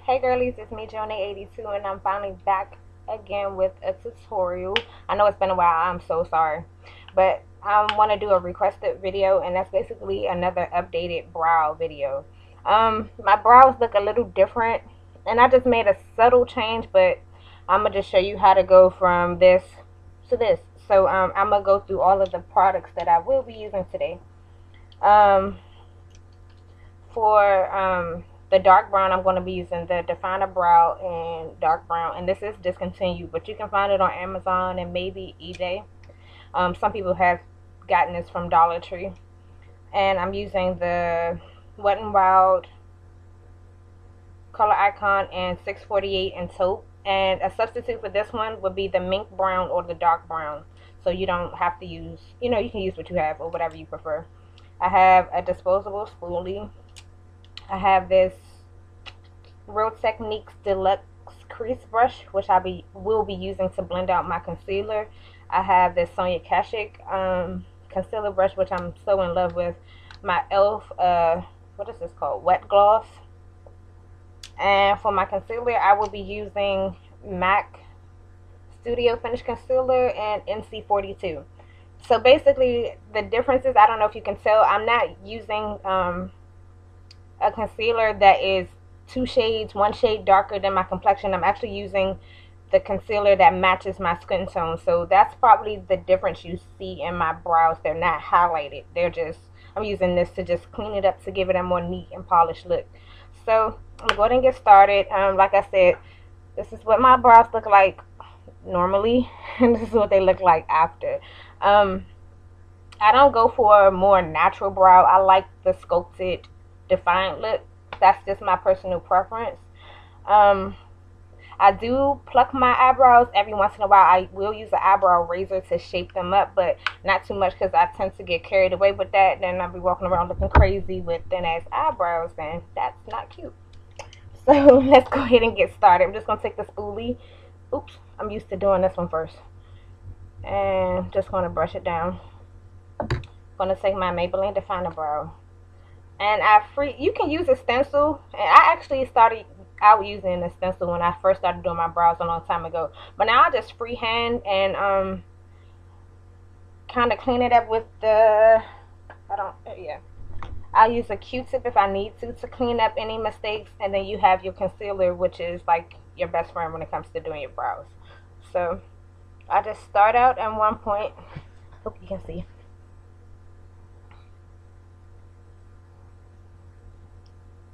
Hey girlies, it's me Jonah82 and I'm finally back again with a tutorial. I know it's been a while, I'm so sorry. But I want to do a requested video, and that's basically another updated brow video. My brows look a little different and I just made a subtle change, but I'm going to just show you how to go from this to this. So I'm going to go through all of the products that I will be using today. Um, for the dark brown, I'm going to be using the Definer Brow and Dark Brown. And this is discontinued, but you can find it on Amazon and maybe eBay. Some people have gotten this from Dollar Tree. And I'm using the Wet n Wild Color Icon and 648 in taupe. And a substitute for this one would be the Mink Brown or the Dark Brown. So you don't have to use, you can use what you have or whatever you prefer. I have a disposable spoolie. I have this Real Techniques Deluxe Crease Brush, which will be using to blend out my concealer. I have this Sonia Kashuk concealer brush, which I'm so in love with. My e.l.f. What is this called? Wet Gloss. And for my concealer, I will be using MAC Studio Finish Concealer and NC42. So basically, the difference is, I don't know if you can tell, I'm not using a concealer that is one shade darker than my complexion. I'm actually using the concealer that matches my skin tone. So that's probably the difference you see in my brows. They're not highlighted. I'm using this to just clean it up, to give it a more neat and polished look. So I'm going to go ahead and get started. Like I said, this is what my brows look like normally, and this is what they look like after. I don't go for a more natural brow. I like the sculpted, defined look. That's just my personal preference. I do pluck my eyebrows every once in a while. I will use an eyebrow razor to shape them up, but not too much, because I tend to get carried away with that. Then I'll be walking around looking crazy with thin ass eyebrows, and that's not cute. So let's go ahead and get started. I'm just going to take the spoolie. Oops, I'm used to doing this one first. And just going to brush it down. I'm going to take my Maybelline Definer Brow. And you can use a stencil. And I actually started out using a stencil when I first started doing my brows a long time ago. But now I just freehand and kind of clean it up with I'll use a Q-tip if I need to clean up any mistakes. And then you have your concealer, which is like your best friend when it comes to doing your brows. So I just start out at one point. Hope you can see.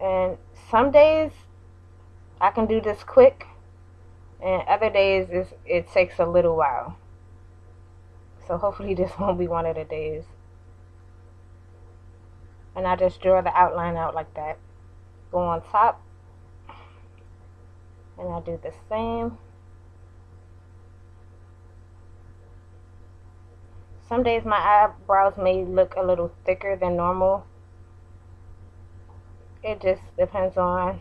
And some days I can do this quick, and other days it takes a little while. So hopefully this won't be one of the days. And I just draw the outline out like that. Go on top, and I do the same. Some days my eyebrows may look a little thicker than normal. It just depends on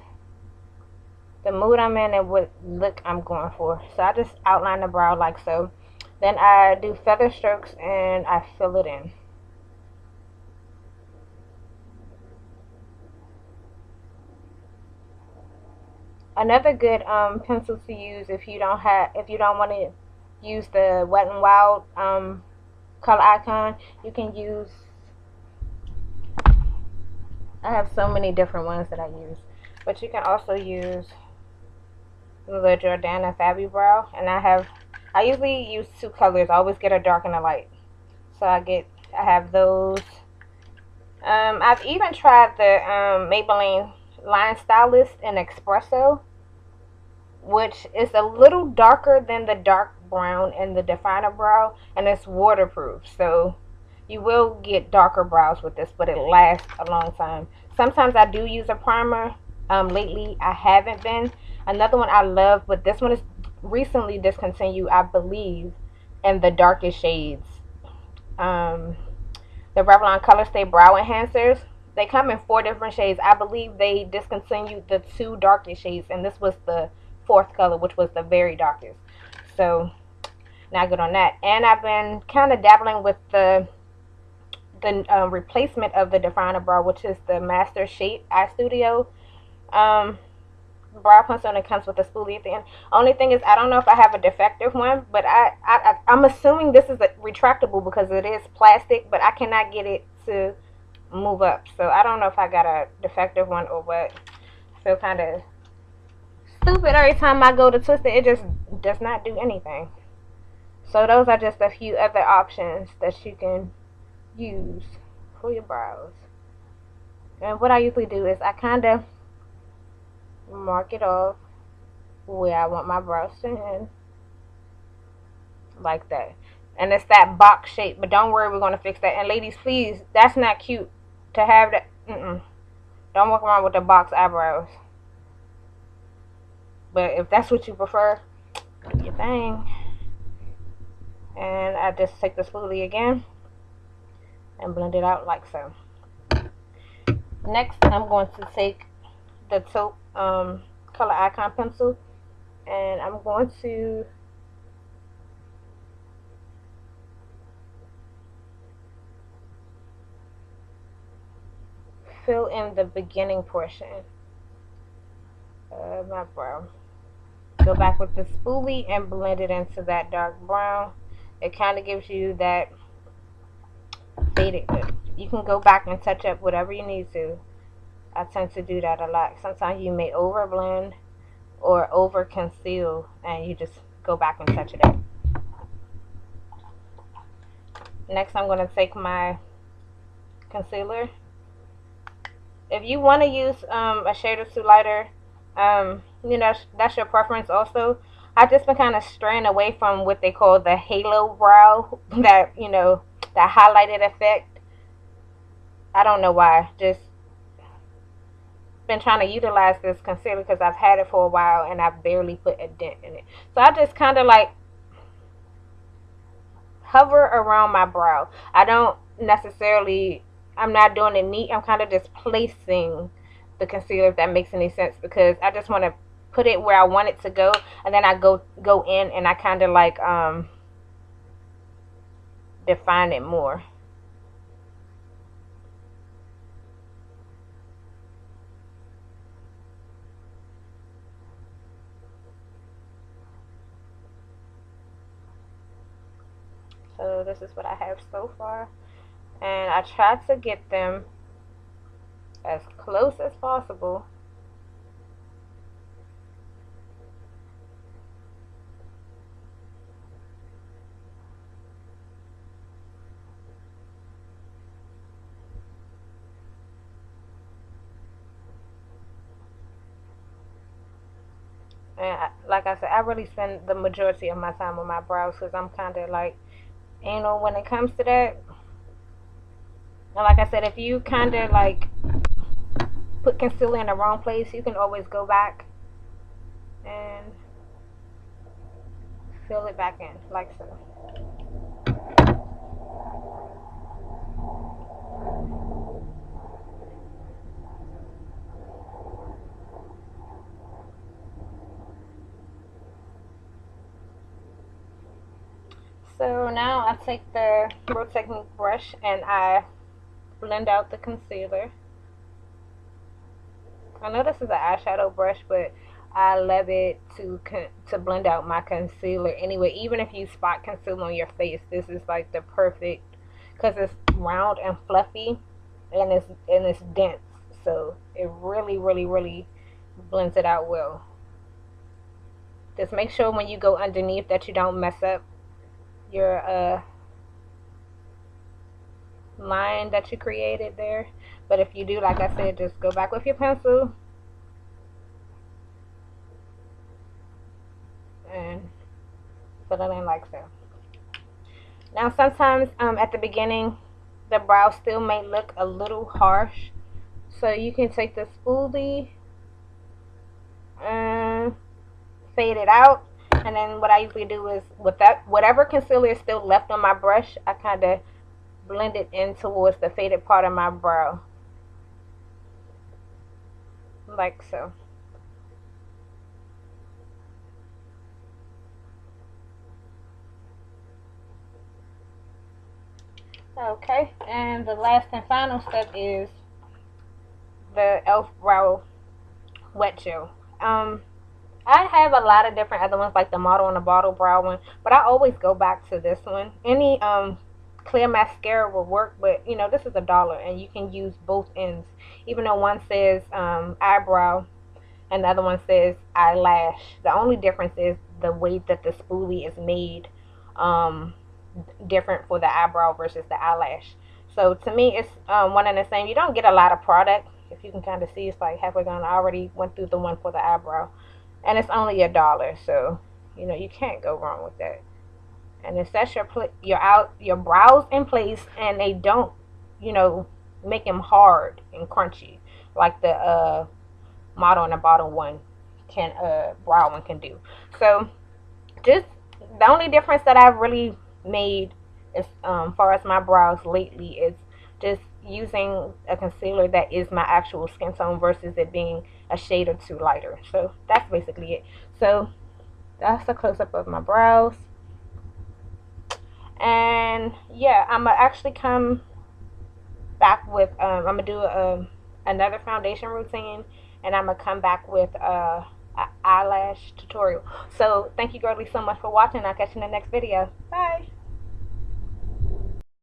the mood I'm in and what look I'm going for. So I just outline the brow like so. Then I do feather strokes and I fill it in. Another good pencil to use if you don't want to use the Wet n Wild color icon, you can use, I have so many different ones that I use, but you can also use the Jordana Fabi Brow. And I usually use two colors. I always get a dark and a light. So I have those. I've even tried the Maybelline Line Stylist in Espresso, which is a little darker than the dark brown in the Definer Brow, and it's waterproof. So you will get darker brows with this, but it lasts a long time. Sometimes I do use a primer. Lately I haven't been. Another one I love, but this one is recently discontinued, I believe, in the darkest shades. The Revlon Color Stay Brow Enhancers. They come in 4 different shades. I believe they discontinued the 2 darkest shades, and this was the 4th color, which was the very darkest. So not good on that. And I've been kind of dabbling with the replacement of the Definer Brow, which is the Master Shape Eye Studio. brow pencil and it comes with a spoolie at the end. Only thing is, I don't know if I have a defective one, but I'm assuming this is a retractable because it is plastic, but I cannot get it to move up. So I don't know if I got a defective one or what. I feel kind of stupid every time I go to twist it. It just does not do anything. So those are just a few other options that you can use for your brows. And what I usually do is I kind of mark it off where I want my brows to end, like that. And it's that box shape, but don't worry, we're going to fix that. And ladies, please, that's not cute to have that. Don't walk around with the box eyebrows. But if that's what you prefer, do your thing. And I just take the spoolie again and blend it out like so. Next, I'm going to take the taupe color icon pencil, and I'm going to fill in the beginning portion of my brow. Go back with the spoolie and blend it into that dark brown. It kind of gives you that faded look. You can go back and touch up whatever you need to. I tend to do that a lot. Sometimes you may over blend or over conceal, and you just go back and touch it up. Next, I'm going to take my concealer. If you want to use a shade or two lighter, you know, that's your preference also. I've just been kind of straying away from what they call the halo brow, that, you know, that highlighted effect. I don't know why. Just been trying to utilize this concealer because I've had it for a while and I've barely put a dent in it. So I just kind of like hover around my brow. I don't necessarily, I'm not doing it neat. I'm kind of just placing the concealer, if that makes any sense, because I just want to put it where I want it to go, and then I go in and I kind of like define it more. So this is what I have so far, and I try to get them as close as possible. And like I said, I really spend the majority of my time on my brows because I'm kind of like anal when it comes to that. And like I said, if you kind of like put concealer in the wrong place, you can always go back and fill it back in, like so. So now I take the Pro Technique brush and I blend out the concealer. I know this is an eyeshadow brush, but I love it to blend out my concealer anyway. Even if you spot concealer on your face, this is like the perfect, because it's round and fluffy and it's dense, so it really blends it out well. Just make sure when you go underneath that you don't mess up your line that you created there. But if you do, like I said, just go back with your pencil and fill it in like so. Now sometimes at the beginning the brow still may look a little harsh, so you can take the spoolie and fade it out. And then what I usually do is, with that, whatever concealer is still left on my brush, I kind of blend it in towards the faded part of my brow, like so. Okay, and the last and final step is the e.l.f. brow wet gel. I have a lot of different other ones, like the Model in the Bottle brow one, but I always go back to this one. Any clear mascara will work, but you know, this is $1 and you can use both ends. Even though one says eyebrow and the other one says eyelash, the only difference is the way that the spoolie is made, um, different for the eyebrow versus the eyelash. So to me, it's one and the same. You don't get a lot of product. If you can kind of see, it's like halfway gone. I already went through the one for the eyebrow, and it's only $1. So you know, you can't go wrong with that. And it sets your brows in place, and they don't, you know, make them hard and crunchy like the Model in the Bottle one can brow one can do. So just the only difference that I've really made as far as my brows lately is just using a concealer that is my actual skin tone versus it being a shade or two lighter. So that's basically it. So that's a close-up of my brows. And yeah, I'm gonna actually come back with I'm gonna do another foundation routine, and I'm gonna come back with a eyelash tutorial. So thank you girlies so much for watching. I'll catch you in the next video. Bye.